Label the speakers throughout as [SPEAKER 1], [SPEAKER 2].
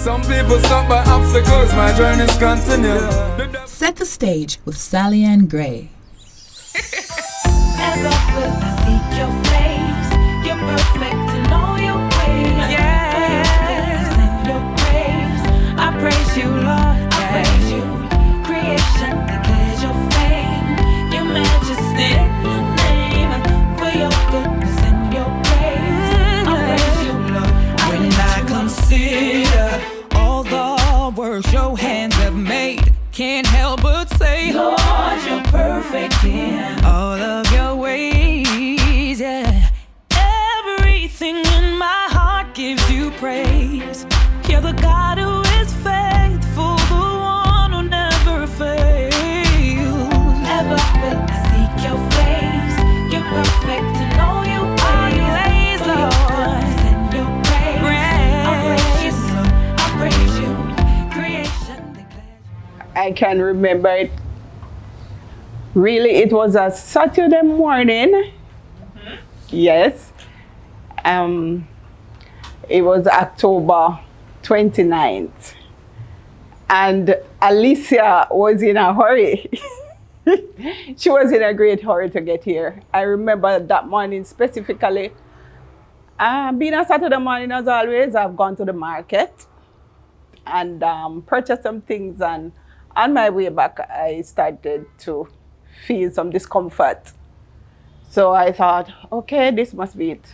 [SPEAKER 1] Some people stop by obstacles, my journey's continue.
[SPEAKER 2] Set the stage with SallyAnn Gray.
[SPEAKER 3] Never will I seek your face. You're perfect in all your ways. Yes, in your grace, I praise you, Lord. I praise you. Creation declares your fame, your majesty, your name, for your goodness and your grace. I praise you, Lord. When I consider all the works your hands have made, can't help but say, Lord, you're perfect in all of your ways, yeah. Everything in my heart gives you praise. You're the God who is faithful, the one who never fails. Never will I seek your face. You're perfect in all your ways, Lord. And your grace, I praise you, creation declares.
[SPEAKER 4] I can remember it. Really, it was a Saturday morning. Yes. It was October 29th. And Alicia was in a hurry. She was in a great hurry to get here. I remember that morning specifically. Being a Saturday morning as always, I've gone to the market and purchased some things, and on my way back I started to feel some discomfort. So I thought, okay, this must be it.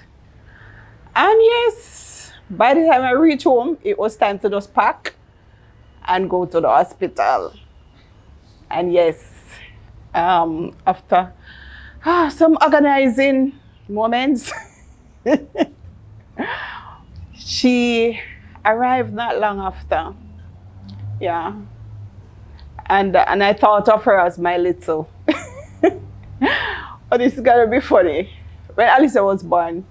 [SPEAKER 4] And yes, by the time I reached home, it was time to just pack and go to the hospital. And yes, after some organizing moments, she arrived not long after. Yeah. And I thought of her as my little. Oh, this is gonna be funny. When Alicia was born,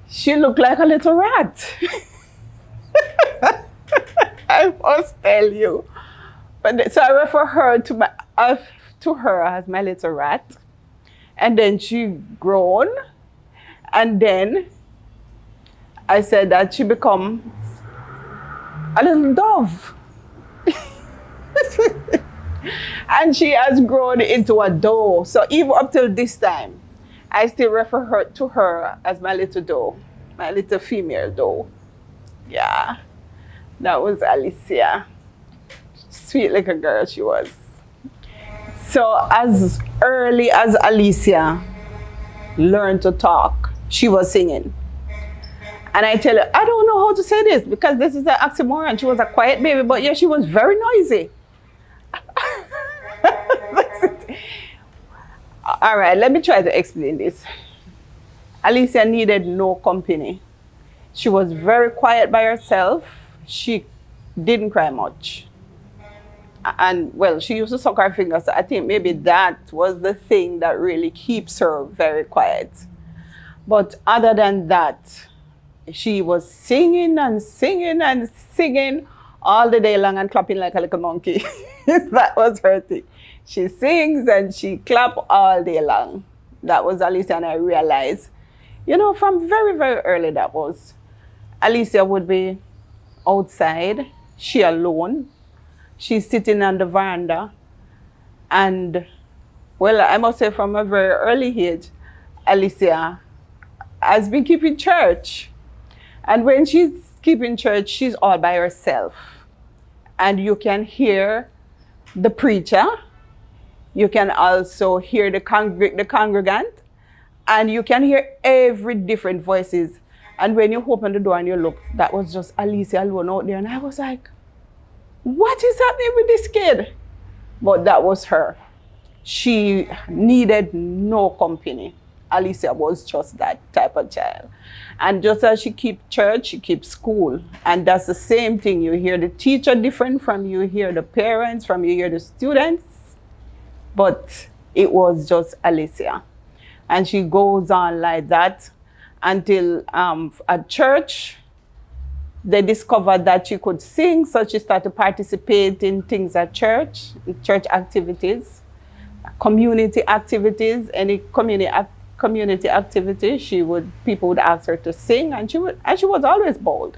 [SPEAKER 4] she looked like a little rat. I must tell you. But so I refer her to her as my little rat, and then she grown, and then I said that she becomes a little dove. And she has grown into a doe. So even up till this time, I still refer to her as my little doe, my little female doe. Yeah, that was Alicia. Sweet little girl she was. So as early as Alicia learned to talk, she was singing. And I tell her, I don't know how to say this because this is an oxymoron. She was a quiet baby, but yeah, she was very noisy. All right, let me try to explain this. Alicia needed no company. She was very quiet by herself. She didn't cry much. And well, she used to suck her fingers. So I think maybe that was the thing that really keeps her very quiet. But other than that, she was singing and singing and singing all the day long and clapping like a little monkey. That was her thing. She sings and she claps all day long. That was Alicia, and I realized, you know, from very, very early that was. Alicia would be outside, she alone. She's sitting on the veranda. And, well, I must say from a very early age, Alicia has been keeping church. And when she's keeping church, she's all by herself. And you can hear the preacher. You can also hear the congregant. And you can hear every different voices. And when you open the door and you look, that was just Alicia alone out there. And I was like, what is happening with this kid? But that was her. She needed no company. Alicia was just that type of child. And just as she keeps church, she keeps school. And that's the same thing. You hear the teacher different from you hear the parents, from you hear the students. But it was just Alicia. And she goes on like that until at church, they discovered that she could sing. So she started to participate in things at church activities, community activities, any community activity, people would ask her to sing, and she was always bold.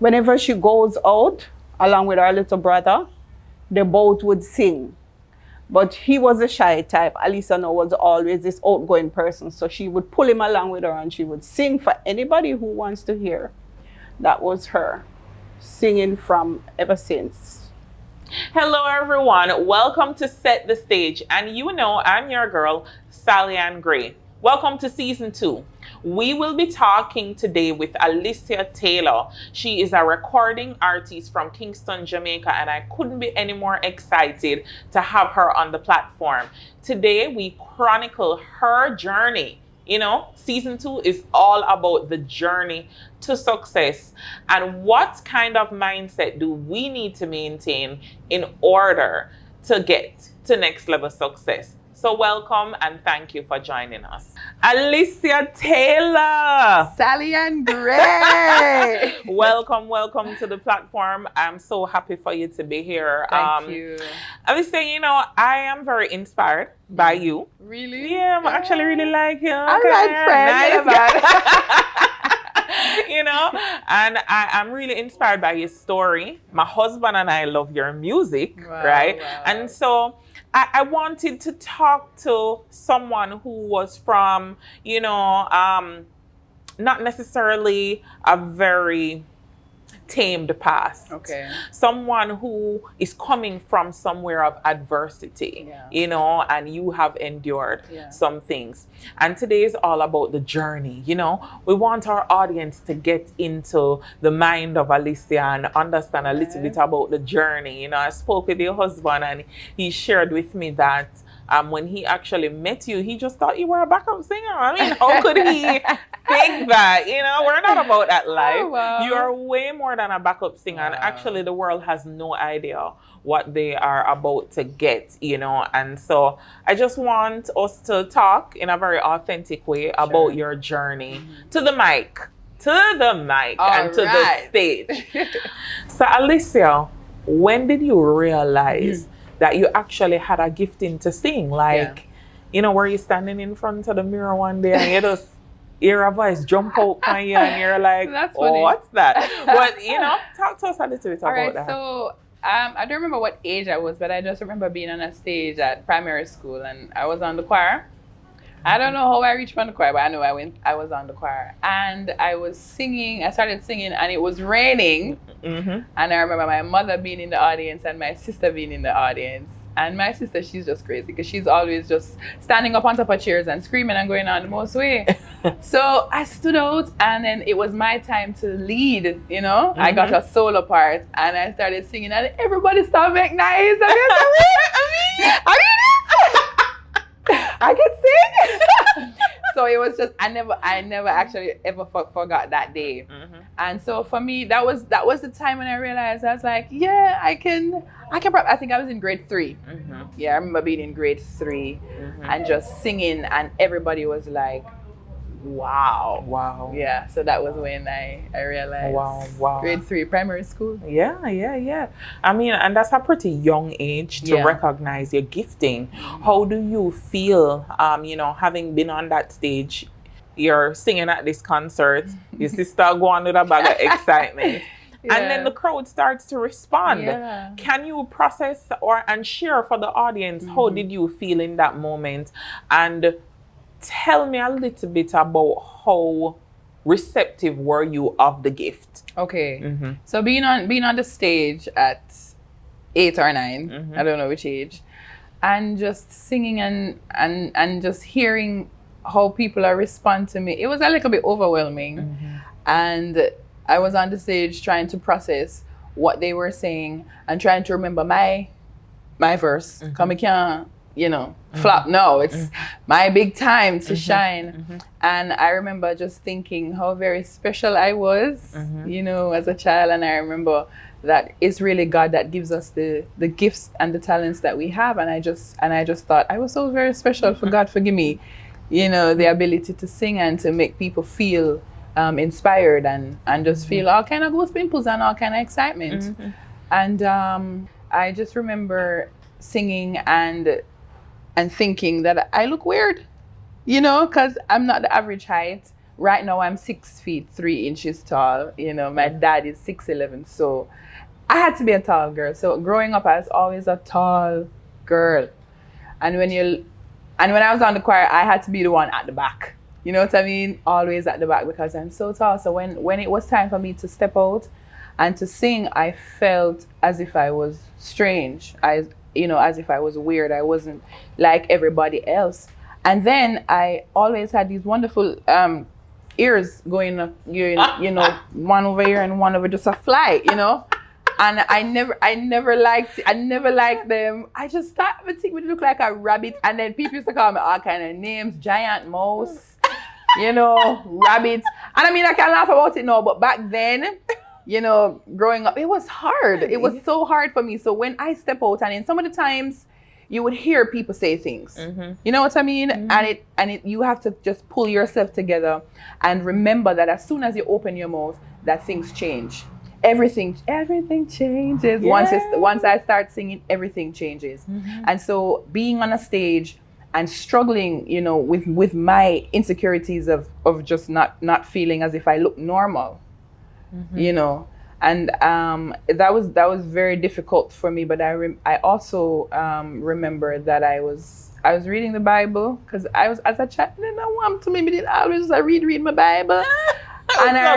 [SPEAKER 4] whenever she goes out, along with her little brother, they both would sing. But he was a shy type. Alicia now was always this outgoing person. So she would pull him along with her and she would sing for anybody who wants to hear. That was her singing from ever since.
[SPEAKER 5] Hello everyone, welcome to Set the Stage. And you know I'm your girl, SallyAnn Gray. Welcome to season 2. We will be talking today with Alicia Taylor. She is a recording artist from Kingston, Jamaica, and I couldn't be any more excited to have her on the platform. Today we chronicle her journey. You know, season 2 is all about the journey to success and what kind of mindset do we need to maintain in order to get to next level success. So welcome and thank you for joining us. Alicia Taylor.
[SPEAKER 4] SallyAnn Gray.
[SPEAKER 5] welcome to the platform. I'm so happy for you to be here.
[SPEAKER 6] Thank you.
[SPEAKER 5] Alicia, you know, I am very inspired by you.
[SPEAKER 6] Really?
[SPEAKER 5] Yeah, I actually really like you.
[SPEAKER 4] All right, friend.
[SPEAKER 5] Nice. You know, and I'm really inspired by your story. My husband and I love your music, right?
[SPEAKER 6] Wow.
[SPEAKER 5] And so I wanted to talk to someone who was from, you know, not necessarily a very tamed past.
[SPEAKER 6] Okay.
[SPEAKER 5] Someone who is coming from somewhere of adversity, you know, and you have endured some things. And today is all about the journey, you know. We want our audience to get into the mind of Alicia and understand a little bit about the journey. You know, I spoke with your husband and he shared with me that when he actually met you, he just thought you were a backup singer. I mean, how could he think that? You know, we're not about that life.
[SPEAKER 6] Oh, wow.
[SPEAKER 5] You are way more than a backup singer. And actually, the world has no idea what they are about to get, you know. And so I just want us to talk in a very authentic way about your journey to the mic. And to the stage. So, Alicia, when did you realize that you actually had a gifting to sing? Like, you know, were you standing in front of the mirror one day and you just hear a voice jump out on you and you're like,
[SPEAKER 6] That's
[SPEAKER 5] oh,
[SPEAKER 6] funny.
[SPEAKER 5] what's that? But, you know, talk to us a little bit about
[SPEAKER 6] All right,
[SPEAKER 5] that.
[SPEAKER 6] so I don't remember what age I was, but I just remember being on a stage at primary school and I was on the choir. I don't know how I reached on the choir, but I know I was on the choir. And I was singing, I started singing and it was raining. And I remember my mother being in the audience and my sister being in the audience. And my sister, she's just crazy because she's always just standing up on top of chairs and screaming and going on the most way. So I stood out and then it was my time to lead, you know. I got a solo part and I started singing and everybody started making noise. I can sing. So it was just I never actually ever forgot that day. And so for me that was the time when I realized I was like, yeah, I can I think I was in grade 3. Yeah, I remember being in grade 3 and just singing and everybody was like, wow. Yeah, so that was when I realized.
[SPEAKER 5] Wow.
[SPEAKER 6] Grade 3 primary school.
[SPEAKER 5] Yeah. I mean, and that's a pretty young age to recognize your gifting. How do you feel, you know, having been on that stage, you're singing at this concert, your sister go on with a bag of excitement, and then the crowd starts to respond. Can you process and share for the audience, how did you feel in that moment? And tell me a little bit about how receptive were you of the gift?
[SPEAKER 6] Okay. So being on the stage at 8 or 9, I don't know which age, and just singing and just hearing how people are responding to me, it was a little bit overwhelming. And I was on the stage trying to process what they were saying and trying to remember my verse. Come can't, you know, flop. No, it's my big time to shine. And I remember just thinking how very special I was, you know, as a child. And I remember that it's really God that gives us the gifts and the talents that we have. And I just thought I was so very special. For God forgive me, you know, the ability to sing and to make people feel inspired and just feel all kind of goose pimples and all kind of excitement. And I just remember singing and thinking that I look weird, you know, because I'm not the average height. right now I'm 6 feet 3 inches tall. You know, my dad is 6'11", so I had to be a tall girl. So growing up, I was always a tall girl. And when I was on the choir, I had to be the one at the back. You know what I mean? Always at the back because I'm so tall. So when it was time for me to step out and to sing, I felt as if I was strange. As if I was weird. I wasn't like everybody else. And then I always had these wonderful ears going, one over here and one over, just a fly, And I never liked them. I just thought it would look like a rabbit. And then people used to call me all kind of names, giant mouse, rabbits. And I mean, I can laugh about it now, but back then, growing up, it was hard. It was so hard for me. So when I step out, and in some of the times, you would hear people say things. You know what I mean? And you have to just pull yourself together and remember that as soon as you open your mouth, that things change. Everything changes. Once I start singing, everything changes. And so being on a stage and struggling, with my insecurities of just not feeling as if I look normal, and that was very difficult for me. But I also remember that I was reading the Bible because I was, as a child, and I want to maybe did always read my Bible. And I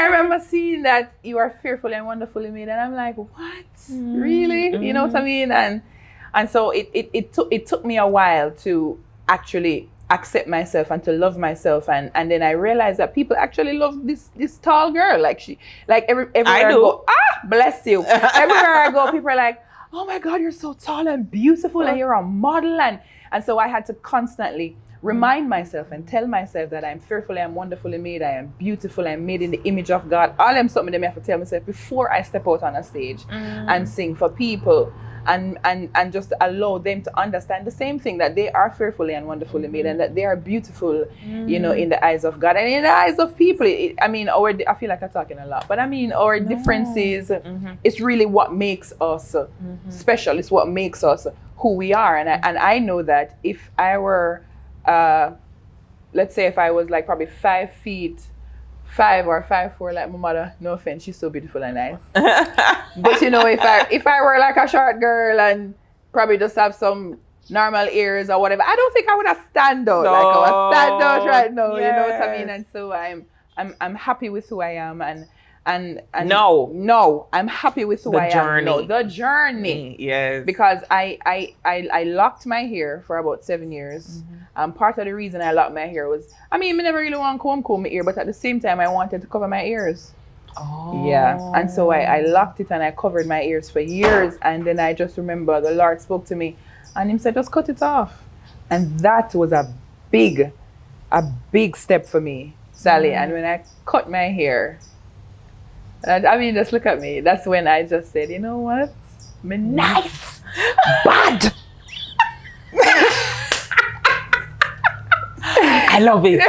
[SPEAKER 6] remember seeing that you are fearfully and wonderfully made, and I'm like, what? Really? You know what I mean? And so it took me a while to actually accept myself and to love myself, and then I realized that people actually love this tall girl, everywhere I go, bless you. Everywhere I go, people are like, oh my God, you're so tall and beautiful, and you're a model, and so I had to constantly remind myself and tell myself that I'm fearfully and wonderfully made, I am beautiful, I'm made in the image of God. All them something that I have to tell myself before I step out on a stage and sing for people, and just allow them to understand the same thing, that they are fearfully and wonderfully made, and that they are beautiful, in the eyes of God and in the eyes of people. I feel like I'm talking a lot, but our differences, it's really what makes us special. It's what makes us who we are. And I know that if I were let's say if I was like probably 5'5" or 5'4" like my mother, no offense, she's so beautiful and nice. But if I were like a short girl and probably just have some normal ears or whatever, I don't think I would have stand out like I would stand out right now. Yes. You know what I mean? And so I'm happy with who I am, and I'm happy with who I am. No, the journey.
[SPEAKER 5] Yes.
[SPEAKER 6] Because I locked my hair for about 7 years. Part of the reason I locked my hair was, I never really want to comb my ear, but at the same time I wanted to cover my ears. Oh. Yeah. And so I locked it and I covered my ears for years, and then I just remember the Lord spoke to me and He said, just cut it off. And that was a big step for me, Sally. And when I cut my hair, just look at me. That's when I just said, you know what? Me nice, bad.
[SPEAKER 5] I love it.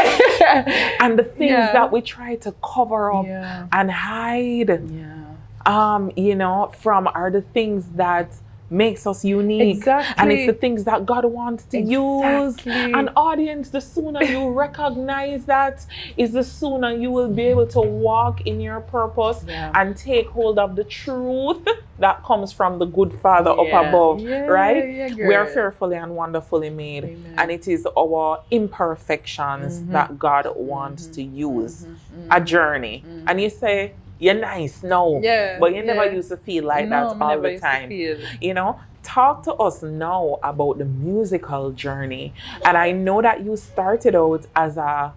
[SPEAKER 5] And the things that we try to cover up and hide, from are the things that makes us unique. Exactly. And it's the things that God wants to use. An audience, the sooner you recognize that, is the sooner you will be able to walk in your purpose and take hold of the truth that comes from the good Father up above, right? We are fearfully and wonderfully made. Amen. And it is our imperfections that God wants to use. A journey. And you say, you're nice, but you never used to feel like that all the time. Talk to us now about the musical journey. And I know that you started out as a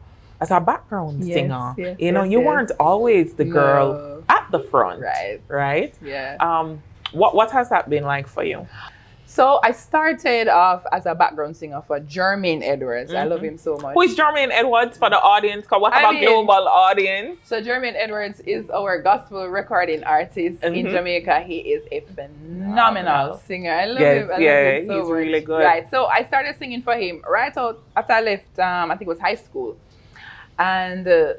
[SPEAKER 5] background singer. You weren't always the girl at the front, right? Yeah. What has that been like for you?
[SPEAKER 6] So I started off as a background singer for Jermaine Edwards. I love him so much.
[SPEAKER 5] Who is Jermaine Edwards for the audience? Because we have a global audience.
[SPEAKER 6] So Jermaine Edwards is our gospel recording artist in Jamaica. He is a phenomenal singer. I love him. I love him so
[SPEAKER 5] he's
[SPEAKER 6] much.
[SPEAKER 5] Really good.
[SPEAKER 6] Right. So I started singing for him right out after I left, I think it was high school. And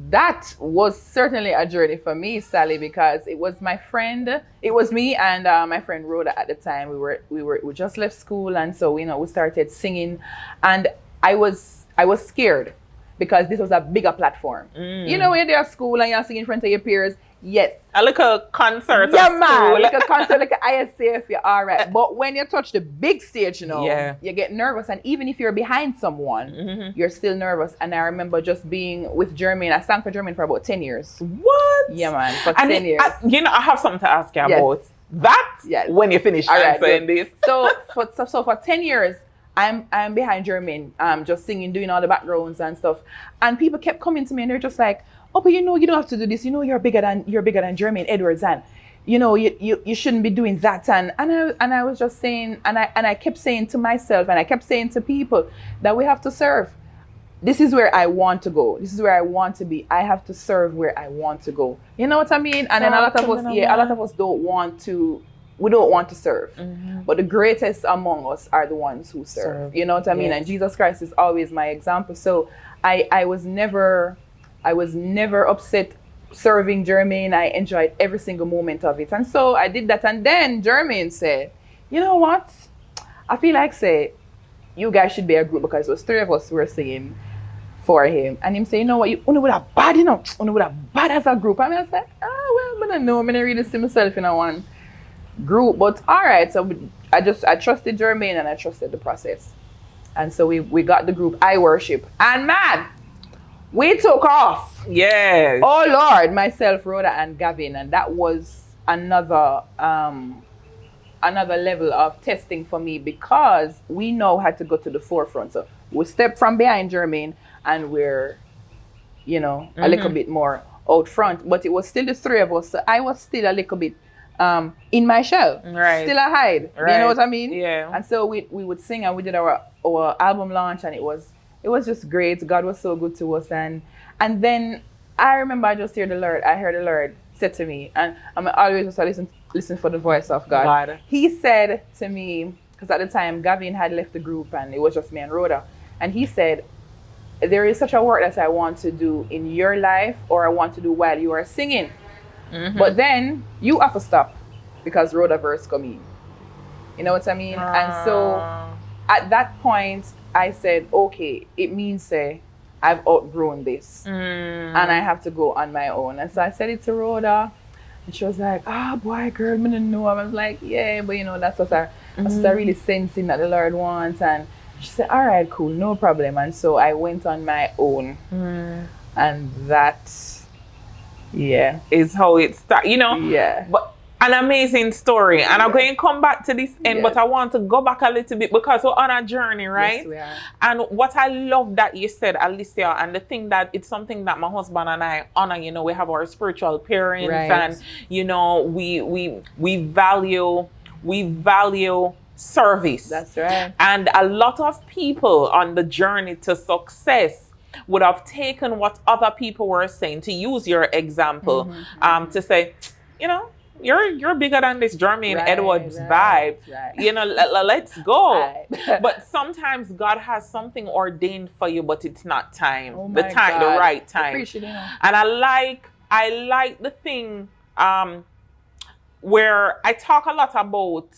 [SPEAKER 6] that was certainly a journey for me, Sally, because it was me and my friend Rhoda at the time. We just left school, and so we started singing, and I was scared because this was a bigger platform. You know, when you're at school and you're singing in front of your peers, yes.
[SPEAKER 5] A little concert.
[SPEAKER 6] Yeah,
[SPEAKER 5] at
[SPEAKER 6] man.
[SPEAKER 5] school.
[SPEAKER 6] Like a concert, like an ISAF, you're all right. But when you touch the big stage, you know,
[SPEAKER 5] Yeah.
[SPEAKER 6] you get nervous. And even if you're behind someone, you're still nervous. And I remember just being with Jermaine. I sang for Jermaine for about 10 years.
[SPEAKER 5] What?
[SPEAKER 6] Yeah, man, for
[SPEAKER 5] And
[SPEAKER 6] 10 years.
[SPEAKER 5] you know, I have something to ask you
[SPEAKER 6] Yes.
[SPEAKER 5] about that
[SPEAKER 6] Yes.
[SPEAKER 5] when you finish
[SPEAKER 6] All right,
[SPEAKER 5] answering
[SPEAKER 6] good.
[SPEAKER 5] this.
[SPEAKER 6] So for 10 years, I'm behind Jermaine, just singing, doing all the backgrounds and stuff. And people kept coming to me and they're just like, oh, but you know, you don't have to do this. You know, you're bigger than Jermaine Edwards, and you know, you shouldn't be doing that. And I was just saying, and I kept saying to myself, and I kept saying to people that we have to serve. This is where I want to go. This is where I want to be. I have to serve where I want to go. You know what I mean? And then a lot of us don't want to. We don't want to serve, but the greatest among us are the ones who serve. You know what I mean?
[SPEAKER 5] Yes.
[SPEAKER 6] And Jesus Christ is always my example. So I was never upset serving Jermaine. I enjoyed every single moment of it. And so I did that. And then Jermaine said, you know what? I feel like, say, you guys should be a group, because it was 3 of us who were singing for him. And him say, you know what? You would have bad, you know. You would have bad as a group. And I was like, well, I don't know. I don't really see myself in a one group. But all right. So I trusted Jermaine and I trusted the process. And so we got the group I Worship. And man, we took off.
[SPEAKER 5] Yes.
[SPEAKER 6] Oh Lord, myself, Rhoda, and Gavin, and that was another level of testing for me, because we now had to go to the forefront. So we stepped from behind Jermaine, and we're, you know, a little bit more out front. But it was still the 3 of us. So I was still a little bit in my shell,
[SPEAKER 5] Right.
[SPEAKER 6] Still a hide.
[SPEAKER 5] Right.
[SPEAKER 6] You know what I mean?
[SPEAKER 5] Yeah.
[SPEAKER 6] And so we would sing, and we did our album launch, and it was just great. God was so good to us. And then I remember I just heard the Lord said to me, and I'm always just listen for the voice of God. He said to me, because at the time Gavin had left the group and it was just me and Rhoda, and he said, there is such a work that I want to do in your life, or I want to do while you are singing. But then you have to stop, because Rhoda verse come in. You know what I mean? And so at that point, I said, okay, it means I've outgrown this and I have to go on my own. And so I said it to Rhoda, and she was like, boy, girl, I don't know. I was like, yeah, but you know, that's what I really sensing that the Lord wants. And she said, all right, cool, no problem. And so I went on my own. And that,
[SPEAKER 5] is how it started, you know. But an amazing story, and I'm going to come back to this end, but I want to go back a little bit, because we're on a journey, right?
[SPEAKER 6] Yes, we are.
[SPEAKER 5] And what I love that you said, Alicia, and the thing that it's something that my husband and I honor. You know, we have our spiritual parents,
[SPEAKER 6] Right.
[SPEAKER 5] and you know, we value service.
[SPEAKER 6] That's right.
[SPEAKER 5] And a lot of people on the journey to success would have taken what other people were saying, to use your example, to say, you know, you're bigger than this Jermaine Edwards vibe.
[SPEAKER 6] Right.
[SPEAKER 5] You know, let's go.
[SPEAKER 6] Right.
[SPEAKER 5] But sometimes God has something ordained for you, but it's not time.
[SPEAKER 6] Oh
[SPEAKER 5] the
[SPEAKER 6] my
[SPEAKER 5] time, the
[SPEAKER 6] God.
[SPEAKER 5] right time.
[SPEAKER 6] Appreciate it.
[SPEAKER 5] And I like the thing where I talk a lot about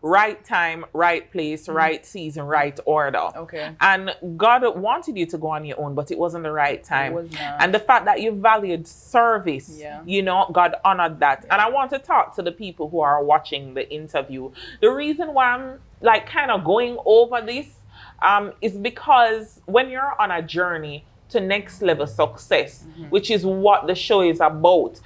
[SPEAKER 5] right time, right place, right season, right order.
[SPEAKER 6] Okay.
[SPEAKER 5] And God wanted you to go on your own, but it wasn't the right time.
[SPEAKER 6] It was not.
[SPEAKER 5] And the fact that you valued service, you know, God honored that. And I want to talk to the people who are watching the interview. The reason why I'm like kind of going over this is because when you're on a journey to next level success, which is what the show is about.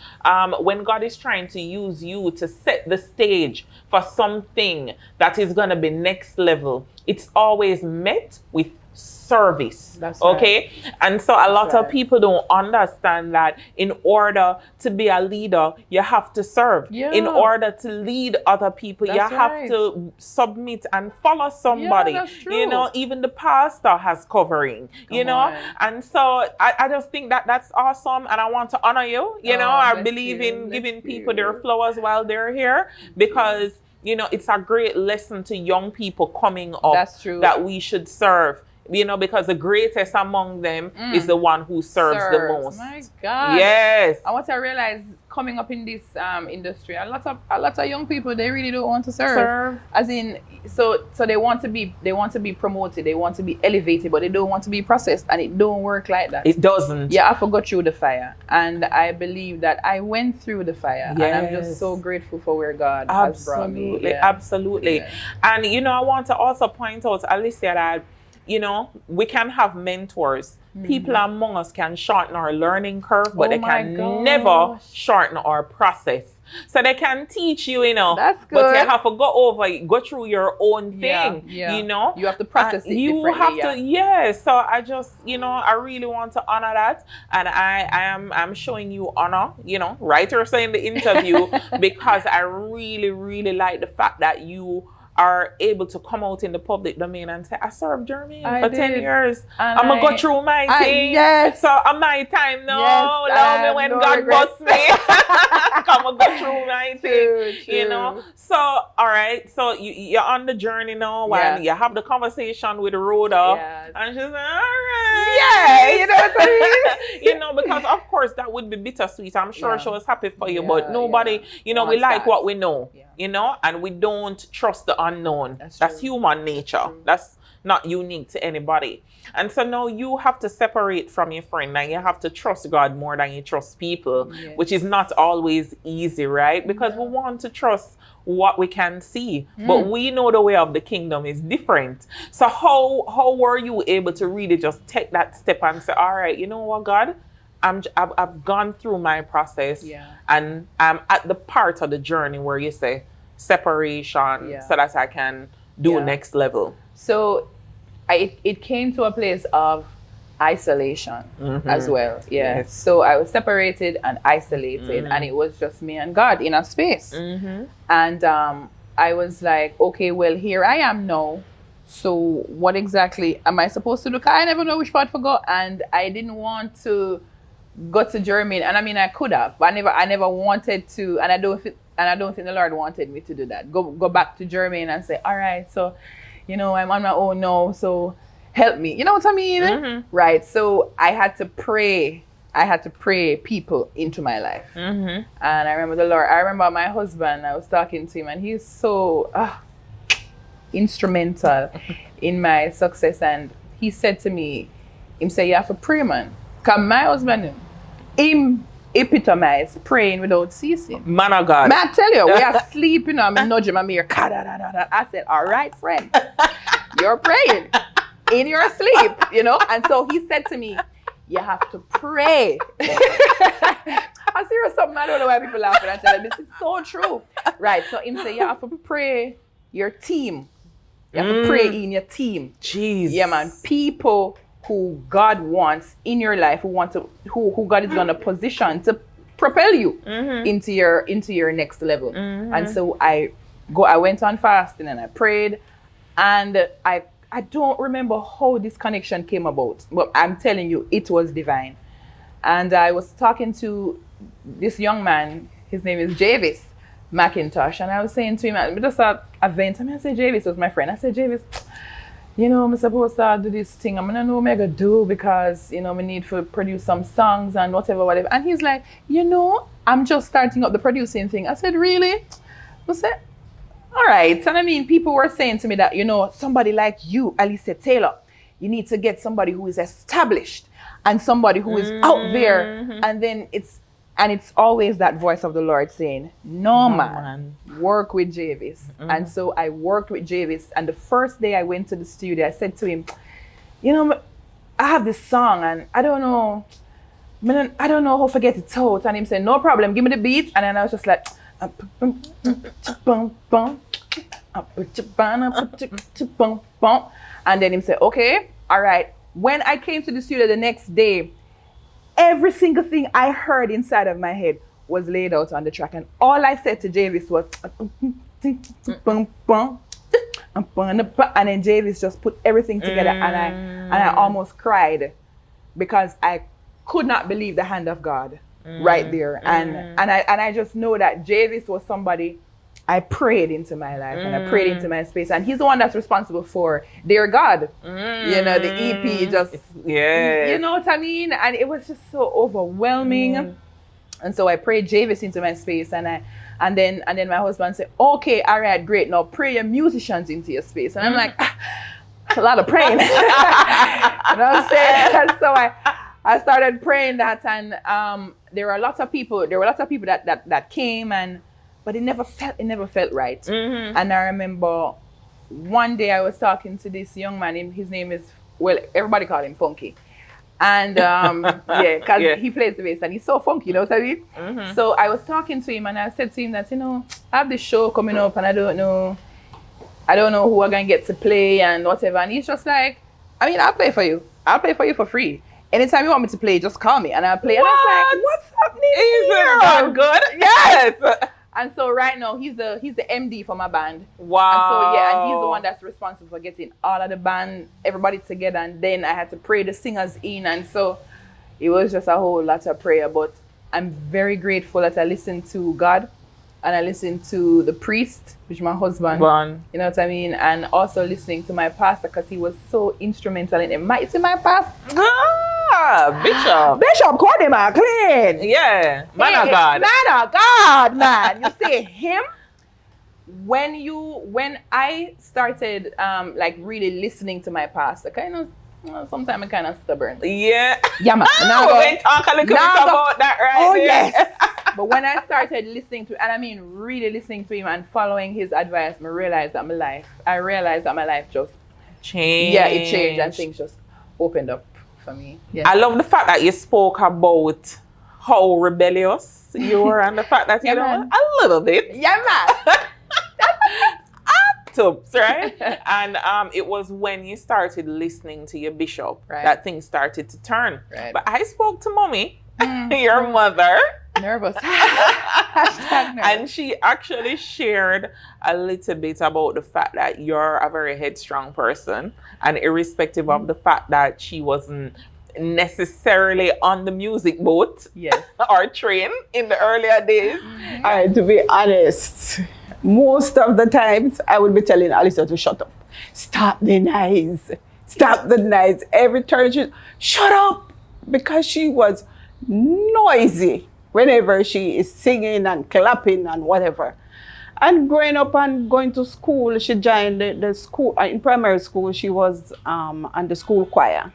[SPEAKER 5] When God is trying to use you to set the stage for something that is going to be next level, it's always met with service.
[SPEAKER 6] That's
[SPEAKER 5] okay?
[SPEAKER 6] Right.
[SPEAKER 5] And so a lot of people don't understand that in order to be a leader, you have to serve.
[SPEAKER 6] Yeah.
[SPEAKER 5] In order to lead other people, you
[SPEAKER 6] That's
[SPEAKER 5] have
[SPEAKER 6] right.
[SPEAKER 5] to submit and follow somebody.
[SPEAKER 6] Yeah, that's true.
[SPEAKER 5] You know, even the pastor has covering, you know?
[SPEAKER 6] on.
[SPEAKER 5] And so I just think that that's awesome, and I want to honor you. You know, I
[SPEAKER 6] bless
[SPEAKER 5] believe
[SPEAKER 6] you,
[SPEAKER 5] in
[SPEAKER 6] bless
[SPEAKER 5] giving people
[SPEAKER 6] you.
[SPEAKER 5] their flowers while they're here, because, you know, it's a great lesson to young people coming up.
[SPEAKER 6] That's true.
[SPEAKER 5] That we should serve You know, because the greatest among them is the one who serves the most.
[SPEAKER 6] My God.
[SPEAKER 5] Yes.
[SPEAKER 6] And what I realized coming up in this industry, a lot of young people, they really don't want to serve. As in, so they want to be promoted, they want to be elevated, but they don't want to be processed, and it don't work like that.
[SPEAKER 5] It doesn't.
[SPEAKER 6] Yeah, I forgot through the fire, and I believe that I went through the fire, and I'm just so grateful for where God has brought me. Yeah.
[SPEAKER 5] Absolutely. Yeah. And you know, I want to also point out, Alicia, that you know, we can have mentors. People among us can shorten our learning curve, but they can never shorten our process. So they can teach you, you know,
[SPEAKER 6] that's good.
[SPEAKER 5] But you have to go through your own thing, you know.
[SPEAKER 6] You have to process it differently.
[SPEAKER 5] You have to, So I just, you know, I really want to honor that. And I'm showing you honor, you know, right or so in the interview, because I really, really like the fact that you are able to come out in the public domain and say, I served Germany for 10 years. I'm going to go through my thing. So my time now. Allow me when God busts me. Come and go through my thing.
[SPEAKER 6] True.
[SPEAKER 5] You know? So, all right. So you're on the journey now when you have the conversation with Rhoda. And she's like, all right.
[SPEAKER 6] You know what I mean?
[SPEAKER 5] You know, because of course that would be bittersweet. I'm sure she was happy for you, but nobody, you know, we like what we know. You know, and we don't trust the unknown. That's human nature. That's not unique to anybody. And so now you have to separate from your friend, and you have to trust God more than you trust people, which is not always easy, right? Because we want to trust what we can see, but we know the way of the kingdom is different. So how were you able to really just take that step and say, all right, you know what, God? I've gone through my process, and I'm at the part of the journey where you say separation, so that I can do next level.
[SPEAKER 6] So it came to a place of isolation as well. Yes. So I was separated and isolated, and it was just me and God in a space. And I was like, okay, well, here I am now. So what exactly am I supposed to do? 'Cause I never know which part to go, and I didn't want to go to Germany. And I mean, I could have, but I never wanted to, and I don't think the Lord wanted me to do that. Go back to Germany and say, all right, so, you know, I'm on my own now, so help me. You know what I mean? Right. So I had to pray people into my life. And I remember the Lord. I remember my husband. I was talking to him, and he's so instrumental in my success. And he said to me, he said, you have to pray, man. Because my husband, him epitomized praying without ceasing.
[SPEAKER 5] Man of God.
[SPEAKER 6] May I tell you, we are sleeping, I'm nudging my mirror. I said, all right, friend, you're praying in your sleep, you know? And so he said to me, you have to pray. I see something, I don't know why people laugh, and I tell them, this is so true. Right, so him say, you have to pray your team. You have to pray in your team.
[SPEAKER 5] Jeez.
[SPEAKER 6] Yeah, man. People who God wants in your life, who God is gonna position to propel you into your next level. And so I went on fasting and I prayed, and I don't remember how this connection came about, but I'm telling you, it was divine. And I was talking to this young man, his name is Javis McIntosh, and I was saying to him, just at an event, I said, Javis was my friend. I said, Javis, you know, I'm supposed to do this thing. I'm gonna know what I'm gonna do because, you know, we need to produce some songs and whatever. And he's like, you know, I'm just starting up the producing thing. I said, really? I said, all right. And I mean, people were saying to me that, you know, somebody like you, Alicia Taylor, you need to get somebody who is established and somebody who is out there. And then it's always that voice of the Lord saying, no, man, work with Javis. And so I worked with Javis. And the first day I went to the studio, I said to him, you know, I have this song and I don't know how to get it out. And he said, no problem, give me the beat. And then I was just like, and then he said, okay, all right. When I came to the studio the next day, every single thing I heard inside of my head was laid out on the track. And all I said to Javis was, and then Javis just put everything together, and I almost cried because I could not believe the hand of God right there. And I just know that Javis was somebody I prayed into my life and I prayed into my space. And he's the one that's responsible for Dear God. You know, the EP just, you know what I mean? And it was just so overwhelming. And so I prayed Javis into my space, and then my husband said, okay, all right, great. Now pray your musicians into your space. And I'm like, that's a lot of praying. You know what I'm saying? And so I started praying that, and there were lots of people that came, but it never felt right. And I remember one day I was talking to this young man. His name is, well, everybody called him Funky. And because he plays the bass and he's so funky, you know what I mean? So I was talking to him and I said to him that, you know, I have this show coming up and I don't know who I'm going to get to play and whatever. And he's just like, I mean, I'll play for you. I'll play for you for free. Anytime you want me to play, just call me and I'll play. And I was like, what's happening here?
[SPEAKER 5] That good? Yes.
[SPEAKER 6] And so right now he's the MD for my band.
[SPEAKER 5] Wow.
[SPEAKER 6] And so and he's the one that's responsible for getting all of the band, everybody together, and then I had to pray the singers in, and so it was just a whole lot of prayer. But I'm very grateful that I listened to God and I listened to the priest, which is my husband. You know what I mean? And also listening to my pastor, because he was so instrumental in it. You see my pastor? Bishop Cody McLean.
[SPEAKER 5] Yeah, man of God.
[SPEAKER 6] Man of God, man. You see him? When I started like really listening to my pastor, kind of, sometimes I'm kind of stubborn.
[SPEAKER 5] Yeah.
[SPEAKER 6] Yeah, man.
[SPEAKER 5] We're going to talk a little bit about that right
[SPEAKER 6] Oh,
[SPEAKER 5] there.
[SPEAKER 6] yes. But when I started listening to, and I mean really listening to him and following his advice, I realized that my life just
[SPEAKER 5] changed.
[SPEAKER 6] Yeah, it changed and things just opened up for me. Yes.
[SPEAKER 5] I love the fact that you spoke about how rebellious you were and the fact that you know
[SPEAKER 6] man.
[SPEAKER 5] a little bit.
[SPEAKER 6] Yeah, man.
[SPEAKER 5] Tubs, right? And it was when you started listening to your bishop that things started to turn.
[SPEAKER 6] Right.
[SPEAKER 5] But I spoke to mommy, your mother.
[SPEAKER 6] Nervous. Hashtag nervous.
[SPEAKER 5] And she actually shared a little bit about the fact that you're a very headstrong person, and irrespective of the fact that she wasn't necessarily on the music boat or train in the earlier days.
[SPEAKER 4] All right, to be honest, most of the times I would be telling Alicia to shut up. Stop the noise. Stop the noise. Every turn she, shut up, because she was noisy whenever she is singing and clapping and whatever. And growing up and going to school, she joined the school, in primary school, she was on the school choir.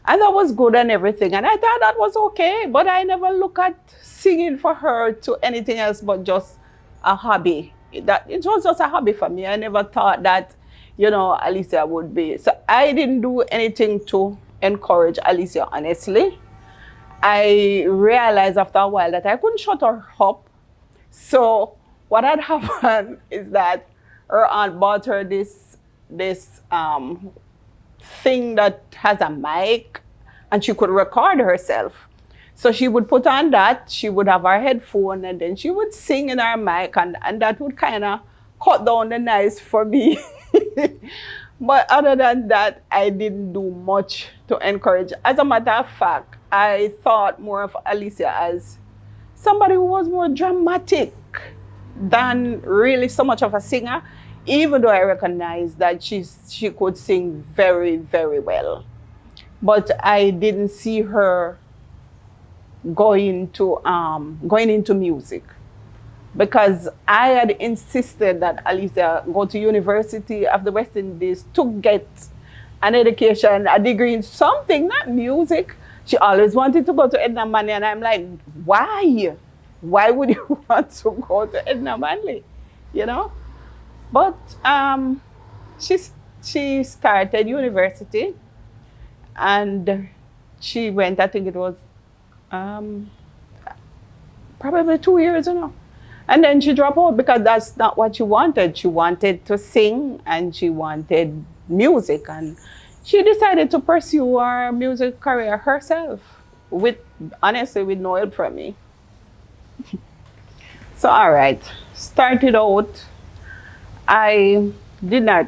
[SPEAKER 4] And that was good and everything. And I thought that was okay, but I never look at singing for her to anything else but just a hobby. It was just a hobby for me. I never thought that, you know, Alicia would be. So I didn't do anything to encourage Alicia, honestly. I realized after a while that I couldn't shut her up. So what had happened is that her aunt bought her this thing that has a mic and she could record herself. So she would put on that, she would have her headphone, and then she would sing in her mic, and that would kind of cut down the noise for me. But other than that, I didn't do much to encourage. As a matter of fact, I thought more of Alicia as somebody who was more dramatic than really so much of a singer, even though I recognize that she could sing very, very well. But I didn't see her going into music, because I had insisted that Alicia go to University of the West Indies to get an education, a degree in something, not music. She always wanted to go to Edna Manley, and I'm like, why? Why would you want to go to Edna Manley? You know? But she started university, and she went, I think it was probably 2 years, you know. And then she dropped out because that's not what she wanted. She wanted to sing and she wanted music, and she decided to pursue her music career herself, honestly with no help from me. So all right, started out, I did not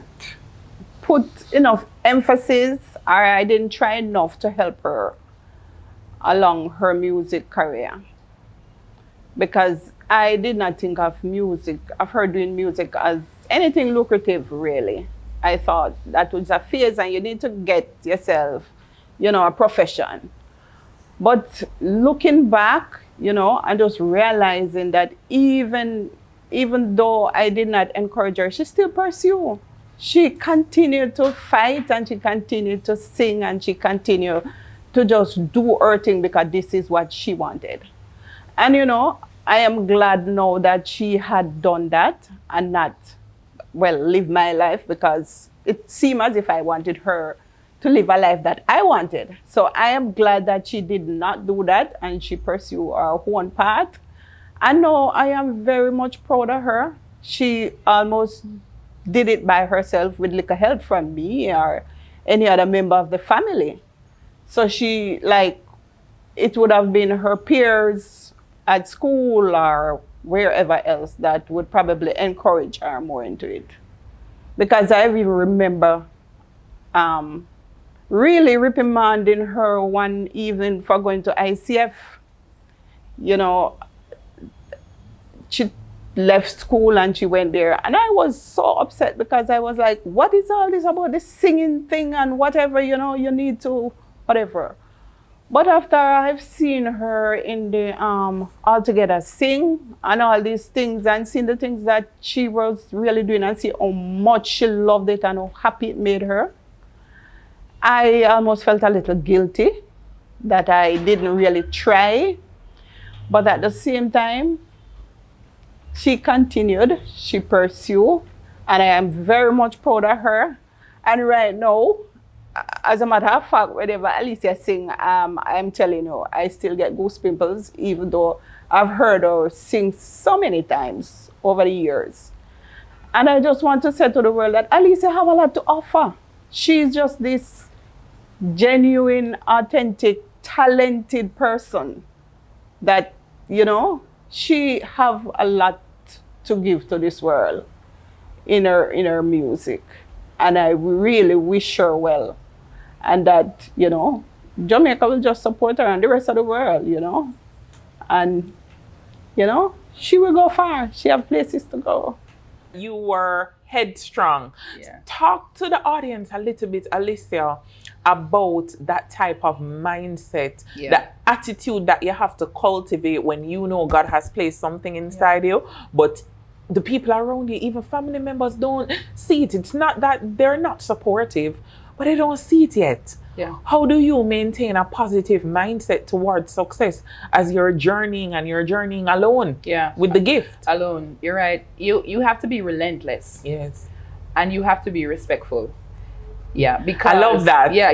[SPEAKER 4] put enough emphasis, or I didn't try enough to help her along her music career, because I did not think of music, of her doing music as anything lucrative, really. I thought that was a phase and you need to get yourself, a profession. But looking back, and just realizing that even though I did not encourage her, she still pursued. She continued to fight and she continued to sing and she continued to just do her thing because this is what she wanted. And I am glad now that she had done that and not, live my life, because it seemed as if I wanted her to live a life that I wanted. So I am glad that she did not do that and she pursued her own path. And now I am very much proud of her. She almost did it by herself with little help from me or any other member of the family. So she, it would have been her peers at school or wherever else that would probably encourage her more into it. Because I even remember really reprimanding her one evening for going to ICF. She left school and she went there. And I was so upset because I was like, what is all this about this singing thing and whatever, you need to, whatever. But after I've seen her in the All Together Sing and all these things and seen the things that she was really doing and see how much she loved it and how happy it made her, I almost felt a little guilty that I didn't really try. But at the same time, she continued, she pursued, and I am very much proud of her. And right now, as a matter of fact, whenever Alicia sing, I'm telling you, I still get goose pimples, even though I've heard her sing so many times over the years. And I just want to say to the world that Alicia have a lot to offer. She's just this genuine, authentic, talented person that, she have a lot to give to this world in her music. And I really wish her well. And that, Jamaica will just support her and the rest of the world, And, she will go far. She have places to go.
[SPEAKER 5] You were headstrong.
[SPEAKER 6] Yeah.
[SPEAKER 5] Talk to the audience a little bit, Alicia, about that type of mindset, the attitude that you have to cultivate when you know God has placed something inside you, but the people around you, even family members, don't see it. It's not that they're not supportive, but they don't see it yet.
[SPEAKER 6] Yeah.
[SPEAKER 5] How do you maintain a positive mindset towards success as you're journeying and you're journeying alone?
[SPEAKER 6] Yeah.
[SPEAKER 5] With the gift.
[SPEAKER 6] Alone. You're right. You have to be relentless.
[SPEAKER 5] Yes.
[SPEAKER 6] And you have to be respectful. Yeah, because
[SPEAKER 5] I love that.
[SPEAKER 6] Yeah,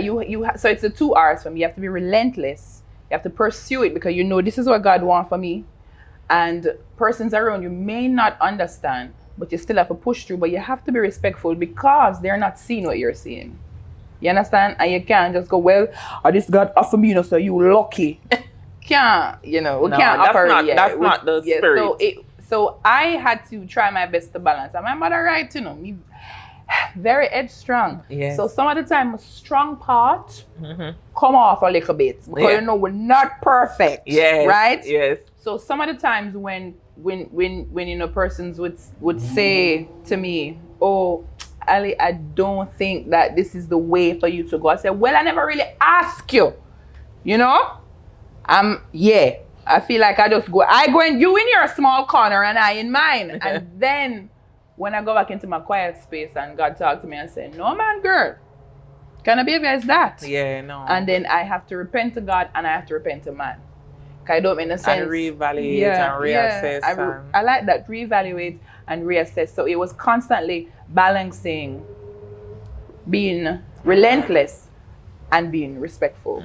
[SPEAKER 6] so it's the 2 R's for me. You have to be relentless. You have to pursue it because this is what God wants for me. And persons around you may not understand, but you still have to push through. But you have to be respectful because they're not seeing what you're seeing. You understand? And you can't just go, this God offer me, so you lucky. Can't, we can't operate.
[SPEAKER 5] That's not the spirit.
[SPEAKER 6] So I had to try my best to balance. And my mother, right, me very headstrong.
[SPEAKER 5] Yes.
[SPEAKER 6] So some of the time, strong part come off a little bit because we're not perfect.
[SPEAKER 5] Yes.
[SPEAKER 6] Right?
[SPEAKER 5] Yes.
[SPEAKER 6] So some of the times when persons would say to me, "Oh, Ali, I don't think that this is the way for you to go." I said, "Well, I never really ask you. I feel like I just go. I go in you in your small corner and I in mine, and then." When I go back into my quiet space and God talked to me and said, "No, man, girl, kind of behavior is that?"
[SPEAKER 5] Yeah, no.
[SPEAKER 6] And then I have to repent to God and I have to repent to man. Because I don't make no sense.
[SPEAKER 5] And reevaluate and reassess.
[SPEAKER 6] I like that, reevaluate and reassess. So it was constantly balancing being relentless and being respectful.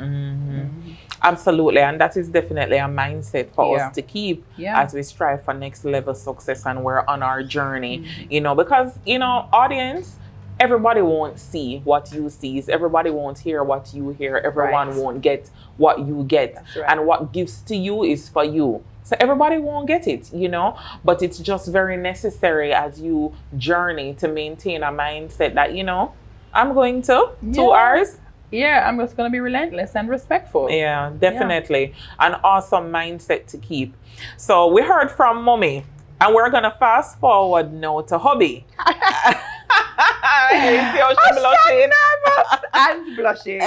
[SPEAKER 5] Absolutely, and that is definitely a mindset for
[SPEAKER 6] Yeah.
[SPEAKER 5] us to keep
[SPEAKER 6] Yeah.
[SPEAKER 5] as we strive for next level success and we're on our journey. Because audience, everybody won't see what you see. Everybody won't hear what you hear. Everyone
[SPEAKER 6] Right.
[SPEAKER 5] won't get what you get.
[SPEAKER 6] That's right.
[SPEAKER 5] And what gives to you is for you. So everybody won't get it, but it's just very necessary as you journey to maintain a mindset that, I'm going to 2 hours.
[SPEAKER 6] yeah, I'm just gonna be relentless and respectful.
[SPEAKER 5] Yeah, definitely. An awesome mindset to keep. So we heard from Mommy, and we're gonna fast forward now to hubby. You see how she's blushing?
[SPEAKER 4] And blushing.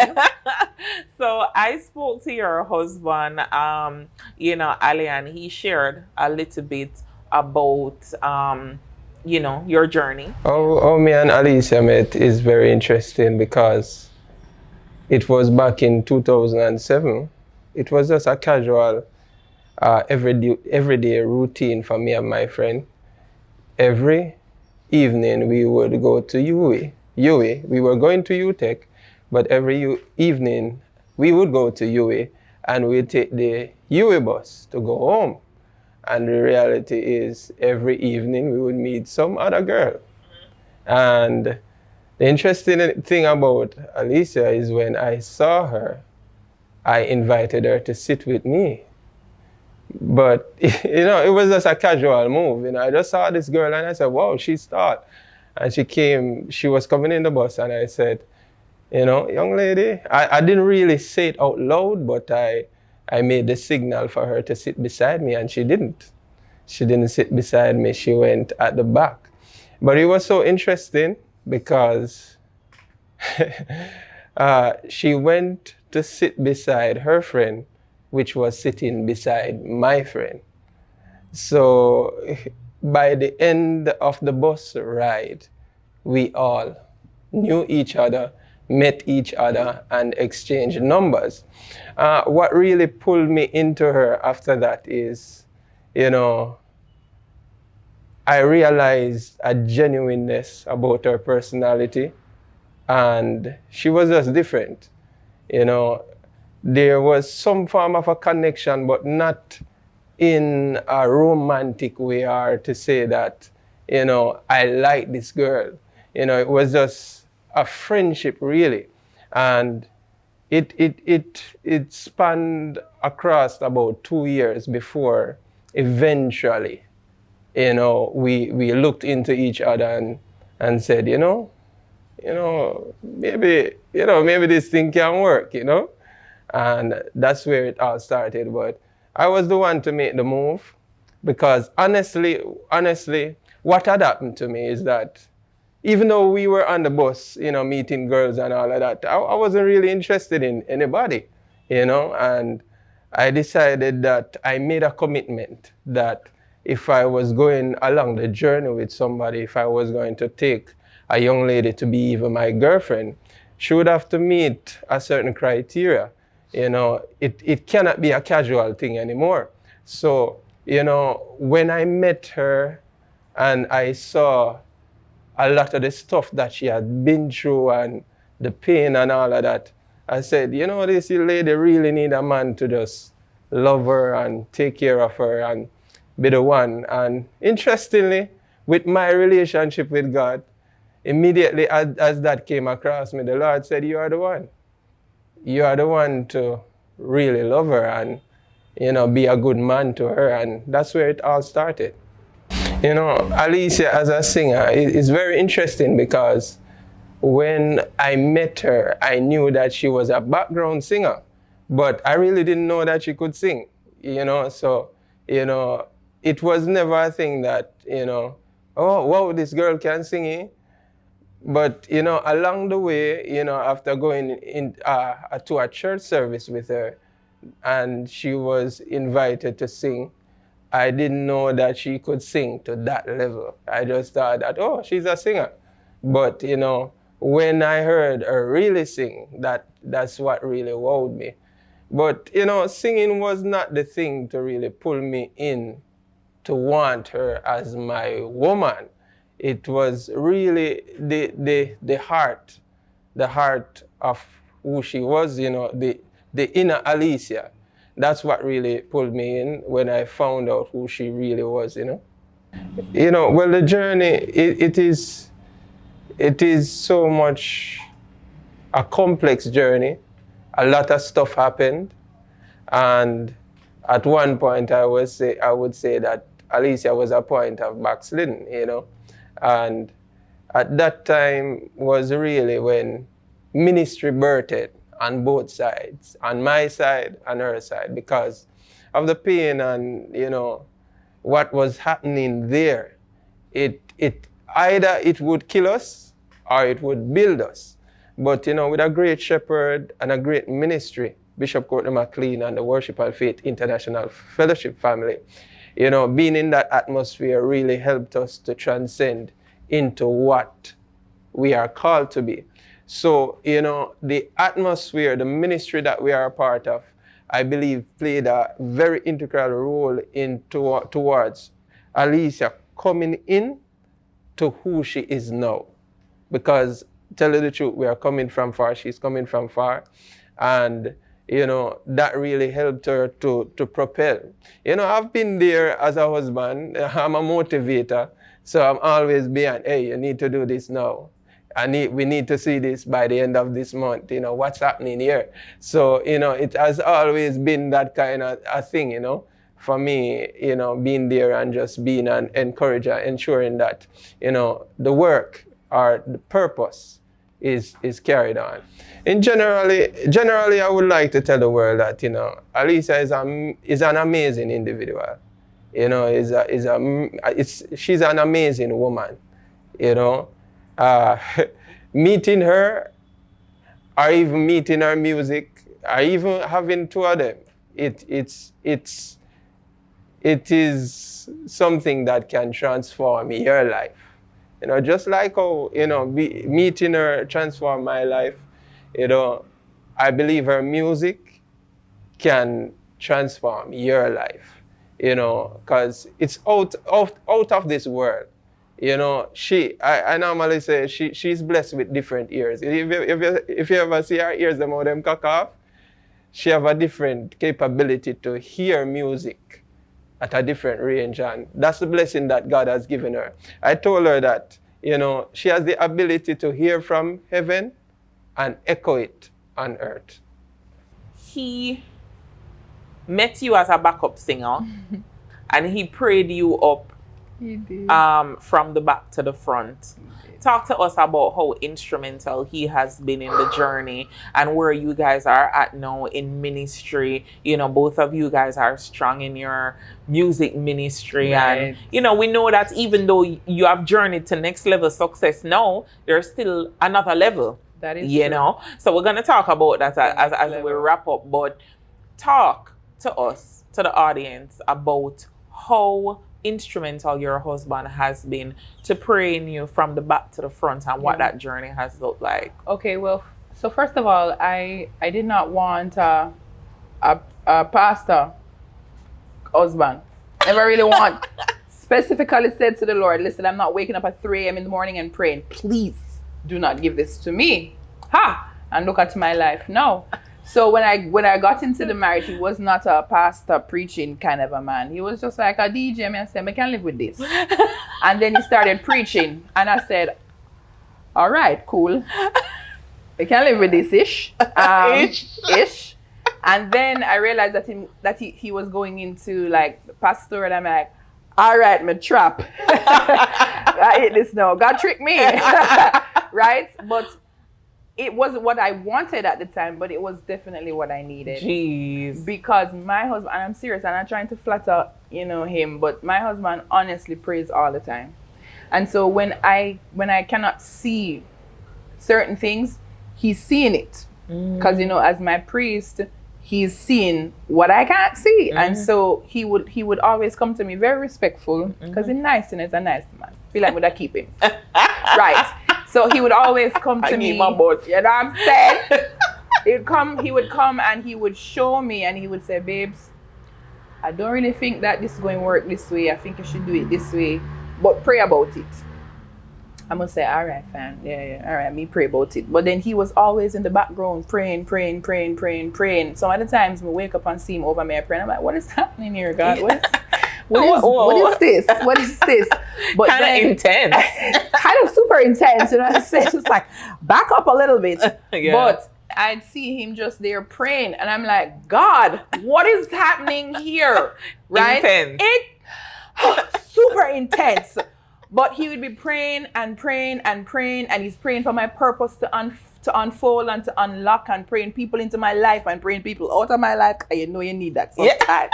[SPEAKER 5] So I spoke to your husband, Ali, and he shared a little bit about, your journey.
[SPEAKER 7] How me and Alicia met is very interesting because it was back in 2007. It was just a casual, everyday routine for me and my friend. Every evening we would go to UWI. We were going to UTech, but every evening we would go to UWI and we'd take the UWI bus to go home. And the reality is every evening we would meet some other girl. And the interesting thing about Alicia is when I saw her, I invited her to sit with me. But, it was just a casual move. I just saw this girl and I said, wow, she's tall. And she was coming in the bus and I said, young lady, I didn't really say it out loud, but I made the signal for her to sit beside me and she didn't. She didn't sit beside me, she went at the back. But it was so interesting because she went to sit beside her friend, which was sitting beside my friend. So by the end of the bus ride, we all knew each other, met each other, and exchanged numbers. What really pulled me into her after that is, I realized a genuineness about her personality, and she was just different. There was some form of a connection, but not in a romantic way or to say that, I like this girl. It was just a friendship, really. And it spanned across about 2 years before eventually, we looked into each other and said, maybe this thing can work, And that's where it all started. But I was the one to make the move because honestly, what had happened to me is that even though we were on the bus, meeting girls and all of that, I wasn't really interested in anybody, and I decided that I made a commitment that if I was going along the journey with somebody, if I was going to take a young lady to be even my girlfriend, she would have to meet a certain criteria. It cannot be a casual thing anymore. So, when I met her and I saw a lot of the stuff that she had been through and the pain and all of that, I said, this lady really need a man to just love her and take care of her and be the one. And interestingly, with my relationship with God, immediately as that came across me, the Lord said, you are the one. You are the one to really love her and, be a good man to her. And that's where it all started. Alicia as a singer is very interesting because when I met her, I knew that she was a background singer, but I really didn't know that she could sing, So, it was never a thing that, oh, wow, this girl can sing. But, along the way, after going to a church service with her and she was invited to sing, I didn't know that she could sing to that level. I just thought that, oh, she's a singer. But, when I heard her really sing, that's what really wowed me. But, singing was not the thing to really pull me in to want her as my woman. It was really the heart of who she was, the inner Alicia. That's what really pulled me in when I found out who she really was, Well, the journey, it is so much a complex journey. A lot of stuff happened. And at one point, I would say that Alicia was a point of backsliding, And at that time was really when ministry birthed on both sides, on my side and her side, because of the pain and, you know, what was happening there. It either it would kill us or it would build us. But, you know, with a great shepherd and a great ministry, Bishop Courtney McLean and the Worship and Faith International Fellowship family, you know, being in that atmosphere really helped us to transcend into what we are called to be. So, you know, the atmosphere, the ministry that we are a part of, I believe played a very integral role towards Alicia coming in to who she is now. Because, tell you the truth, we are coming from far, she's coming from far. And, you know, that really helped her to propel. You know, I've been there as a husband, I'm a motivator, so I'm always behind, hey, you need to do this now. We need to see this by the end of this month, you know, what's happening here. So, you know, it has always been that kind of a thing, you know, for me, you know, being there and just being an encourager, ensuring that, you know, the work or the purpose is carried on. And generally, I would like to tell the world that, you know, Alicia is an amazing individual. You know, she's an amazing woman, you know. Meeting her, or even meeting her music, or even having two of them, it is something that can transform your life. You know, just like how, you know, meeting her transformed my life, you know, I believe her music can transform your life, you know, because it's out of this world. You know, I normally say she's blessed with different ears. If you ever see her ears, them cock off, she have a different capability to hear music at a different range, and that's the blessing that God has given her. I told her that, you know, she has the ability to hear from heaven and echo it on earth.
[SPEAKER 5] He met you as a backup singer and he prayed you up from the back to the front. Talk to us about how instrumental he has been in the journey and where you guys are at now in ministry. You know, both of you guys are strong in your music ministry. Right. And, you know, we know that even though you have journeyed to next level success now, there's still another level.
[SPEAKER 6] That is
[SPEAKER 5] you
[SPEAKER 6] true.
[SPEAKER 5] know. So we're going to talk about that as we wrap up. But talk to us, to the audience, about how instrumental your husband has been to praying you from the back to the front and what that journey has looked like.
[SPEAKER 6] Okay, well, so first of all, I did not want a pastor husband. Never really want. Specifically said to the Lord, listen, I'm not waking up at 3 a.m. in the morning and praying. Please do not give this to me. Ha! And look at my life now. So when I got into the marriage, he was not a pastor preaching kind of a man. He was just like a DJ, and I said, I can live with this. And then he started preaching, and I said, all right, cool. I can live with this ish. Ish. And then I realized that he was going into like the pastor, and I'm like, all right, my trap. I hate this now. God tricked me. Right? But it wasn't what I wanted at the time, but it was definitely what I needed.
[SPEAKER 5] Jeez.
[SPEAKER 6] Because my husband, and I'm serious, I'm not trying to flatter, you know, him, but my husband honestly prays all the time. And so when I cannot see certain things, he's seeing it. Because, you know, as my priest, he's seeing what I can't see. And so he would always come to me very respectful, because he's nice and he's a nice man. Feel like would I keep him. Right. So he would always come to me. You know what I'm saying? He would come and he would show me and he would say, babes, I don't really think that this is going to work this way. I think you should do it this way. But pray about it. I'm going to say, all right, fam. Yeah. All right, me pray about it. But then he was always in the background praying. Some other times I wake up and see him over me praying. I'm like, what is happening here, God? What is this? What is this? But
[SPEAKER 5] kind of intense.
[SPEAKER 6] Kind of super intense, you know what I'm saying? It's like, back up a little bit.
[SPEAKER 5] Yeah.
[SPEAKER 6] But I'd see him just there praying, and I'm like, God, what is happening here? Right?
[SPEAKER 5] Intense.
[SPEAKER 6] Super intense. But he would be praying and praying and praying, and he's praying for my purpose to unfold and to unlock, and praying people into my life and praying people out of my life. And you know you need that sometimes.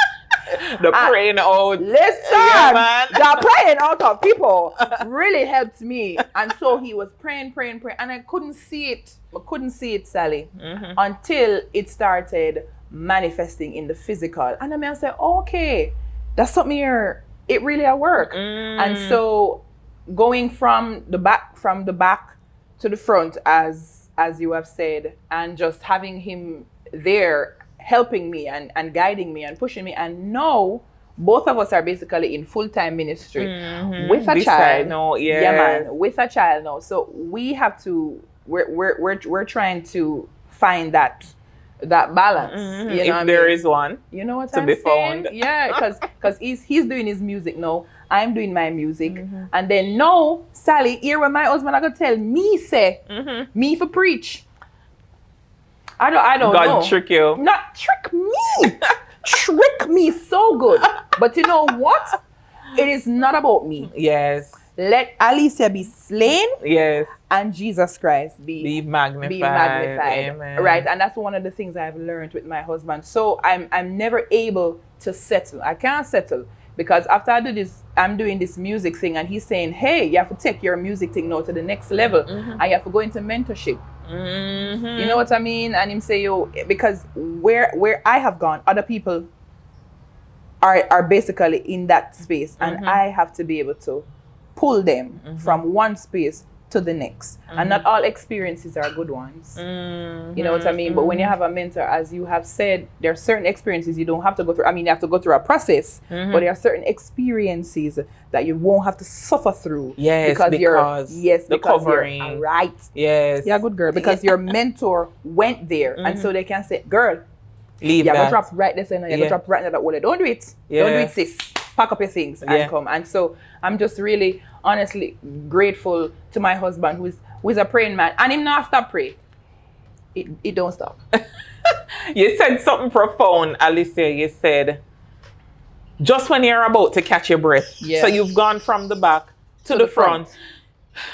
[SPEAKER 5] The praying out.
[SPEAKER 6] Listen,
[SPEAKER 5] Yeah, man.
[SPEAKER 6] the praying out of people really helped me. And so he was praying, and I couldn't see it. I couldn't see it, Sally, until it started manifesting in the physical. And I say, okay, that's something here. It really at work. And so going from the back to the front, as you have said, and just having him there helping me and guiding me and pushing me, and now both of us are basically in full-time ministry with a child. Yeah, man, with a child now. So we have to. We're trying to find that balance. You know
[SPEAKER 5] if there is one,
[SPEAKER 6] you know what
[SPEAKER 5] to
[SPEAKER 6] I'm
[SPEAKER 5] be
[SPEAKER 6] saying?
[SPEAKER 5] found.
[SPEAKER 6] Yeah, because he's doing his music now. I'm doing my music, and then now, Sally, here when my husband are gonna tell me say me for preach. I don't
[SPEAKER 5] God
[SPEAKER 6] know.
[SPEAKER 5] trick you.
[SPEAKER 6] Not trick me. Trick me so good. But you know what? It is not about me.
[SPEAKER 5] Yes.
[SPEAKER 6] Let Alicia be slain
[SPEAKER 5] Yes.
[SPEAKER 6] and Jesus Christ
[SPEAKER 5] Be magnified.
[SPEAKER 6] be magnified.
[SPEAKER 5] Amen.
[SPEAKER 6] Right. And that's one of the things I've learned with my husband. So I'm never able to settle. I can't settle. Because after I do this, I'm doing this music thing, and he's saying, hey, you have to take your music thing now to the next level, and you have to go into mentorship. You know what I mean? And him say, yo, because where I have gone, other people are basically in that space, and I have to be able to pull them from one space to the next. And not all experiences are good ones. You know what I mean? But when you have a mentor, as you have said, there are certain experiences you don't have to go through. I mean, you have to go through a process, but there are certain experiences that you won't have to suffer through.
[SPEAKER 5] Yes, because the covering.
[SPEAKER 6] You're right.
[SPEAKER 5] Yes.
[SPEAKER 6] Yeah, good girl. Because your mentor went there, and so they can say, girl,
[SPEAKER 5] leave
[SPEAKER 6] you're
[SPEAKER 5] that.
[SPEAKER 6] gonna drop right this and you're gonna drop right there that way. Don't do it. Don't do it, sis. Pack up your things and come. And so I'm just really honestly grateful to my husband who is a praying man, and him not stop pray. It don't stop.
[SPEAKER 5] You said something profound, Alicia. You said just when you're about to catch your breath. So you've gone from the back to the front.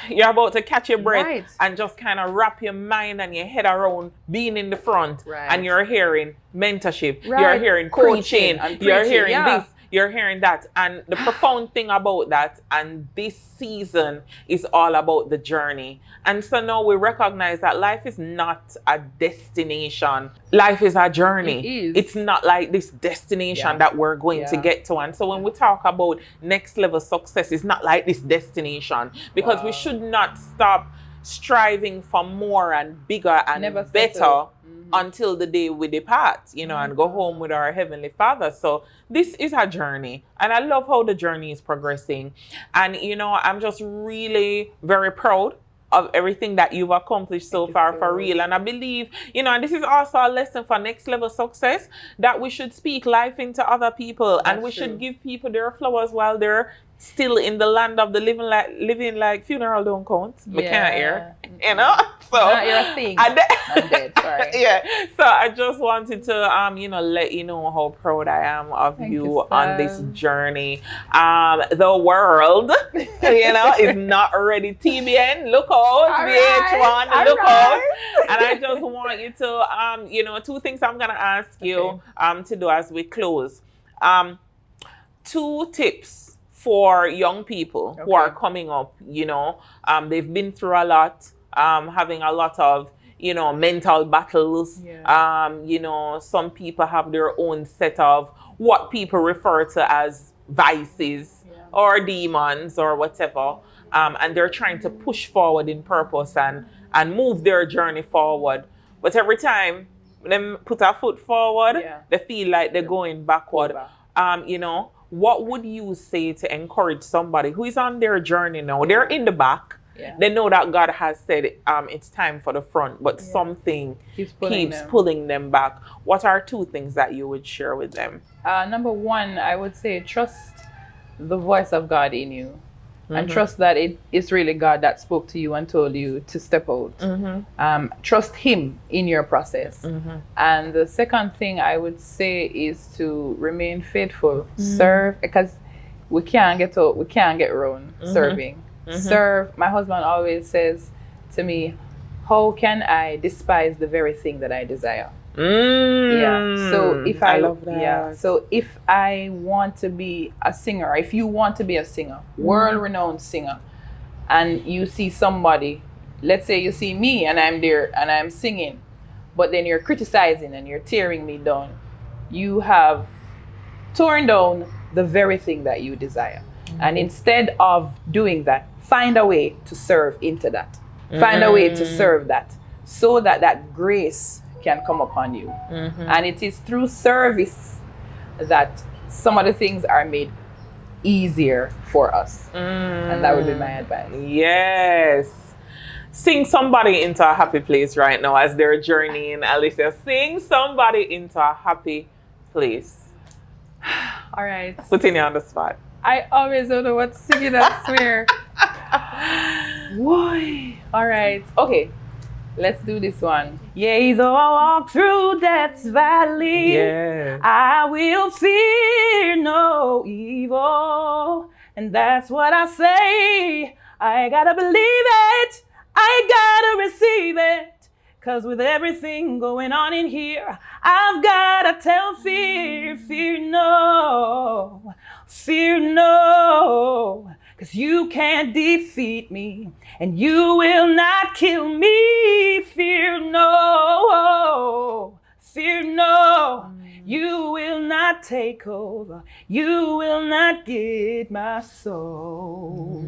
[SPEAKER 5] You're about to catch your breath and just kind of wrap your mind and your head around being in the front, and you're hearing mentorship, you're hearing coaching, you're hearing this, you're hearing that. And the profound thing about that, and this season is all about the journey. And so now we recognize that life is not a destination. Life is a journey.
[SPEAKER 6] It is.
[SPEAKER 5] It's not like this destination that we're going to get to. And so when we talk about next level success, it's not like this destination, because we should not stop striving for more and bigger and better until the day we depart, you know, and go home with our Heavenly Father. So this is a journey, and I love how the journey is progressing. And, you know, I'm just really very proud of everything that you've accomplished so far, for real. And I believe, you know, and this is also a lesson for next level success, that we should speak life into other people, and we should give people their flowers while they're still in the land of the living like funeral don't count. We can't hear, you know. So
[SPEAKER 6] not your thing. I'm dead, sorry.
[SPEAKER 5] So I just wanted to you know, let you know how proud I am of you on this journey. The world, you know, is not ready. TBN, look out. VH1, look out. And I just want you to you know, two things I'm gonna ask you to do as we close. 2 tips for young people who are coming up, you know, they've been through a lot, having a lot of, you know, mental battles. You know, some people have their own set of what people refer to as vices or demons or whatever. And they're trying to push forward in purpose and move their journey forward. But every time they put a foot forward, they feel like they're going backward. You know, what would you say to encourage somebody who is on their journey now? They're in the back. They know that God has said it's time for the front, but something keeps pulling them back. What are 2 things that you would share with them?
[SPEAKER 6] Number 1, I would say trust the voice of God in you. And trust that it's really God that spoke to you and told you to step out. Trust Him in your process. And the second thing I would say is to remain faithful, serve, because we can't get out, we can't get around serving. Serve. My husband always says to me, how can I despise the very thing that I desire? Yeah. So if I
[SPEAKER 5] love that.
[SPEAKER 6] Yeah. So if I want to be a singer, if you want to be a singer, world-renowned singer, and you see somebody, let's say you see me and I'm there and I'm singing, but then you're criticizing and you're tearing me down, you have torn down the very thing that you desire. And instead of doing that, find a way to serve into that. Find a way to serve that, so that that grace can come upon you. And it is through service that some of the things are made easier for us. And that would be my advice.
[SPEAKER 5] Yes. Sing somebody into a happy place right now as they're journeying. Alicia, sing somebody into a happy place.
[SPEAKER 6] All right.
[SPEAKER 5] Putting you on the spot.
[SPEAKER 6] I always don't know what to sing, I swear. Why? All right. Okay. Let's do this one. Yea, though I walk through death's valley, I will fear no evil. And that's what I say. I gotta believe it. I gotta receive it. 'Cause with everything going on in here, I've gotta tell fear, fear no, fear no. 'Cause you can't defeat me, and you will not kill me. Fear no, fear no. You will not take over. You will not get my soul.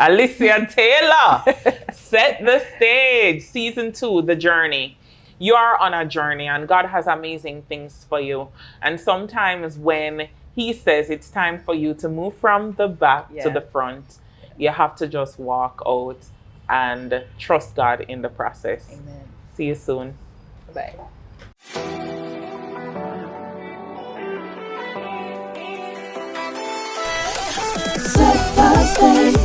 [SPEAKER 5] Alicia Taylor, Set the Stage, Season 2, The Journey. You are on a journey and God has amazing things for you. And sometimes when He says it's time for you to move from the back to the front, you have to just walk out and trust God in the process.
[SPEAKER 6] Amen.
[SPEAKER 5] See you soon.
[SPEAKER 6] Bye.
[SPEAKER 3] Set the stage.